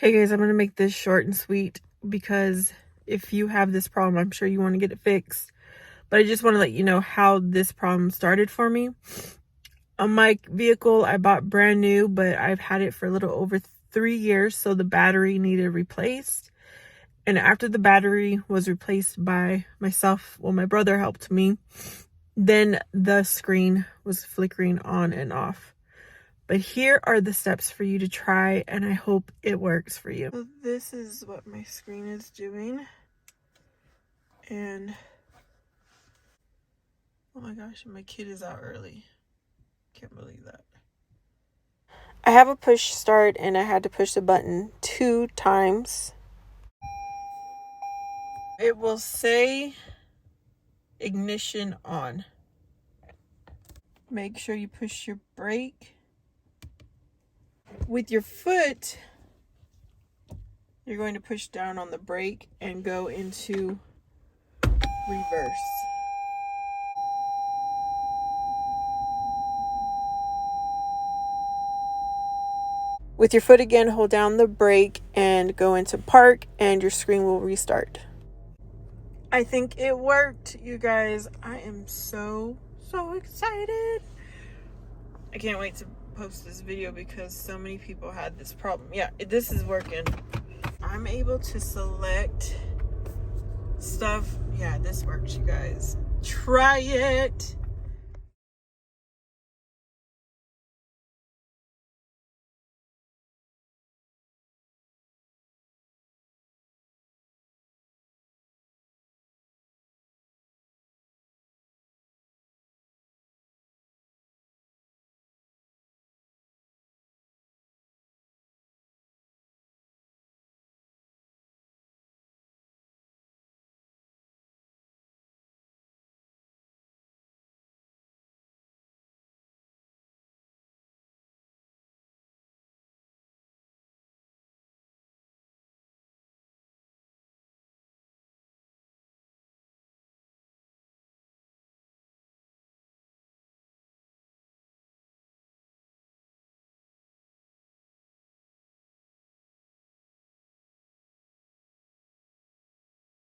Hey guys, I'm going to make this short and sweet because if you have this problem, I'm sure you want to get it fixed. But I just want to let you know how this problem started for me. My vehicle I bought brand new, but I've had it for a little over 3 years, so the battery needed replaced. And after the battery was replaced by myself, well, my brother helped me, then the screen was flickering on and off. But here are the steps for you to try, and I hope it works for you. So this is what my screen is doing. And oh my gosh, my kid is out early. Can't believe that. I have a push start and I had to push the button 2 times. It will say ignition on. Make sure you push your brake. With your foot, you're going to push down on the brake and go into reverse. With your foot again, hold down the brake and go into park and your screen will restart. I think it worked, you guys. I am so excited. I can't wait to post this video because so many people had this problem. Yeah, this is working. I'm able to select stuff. Yeah, this works, you guys. Try it.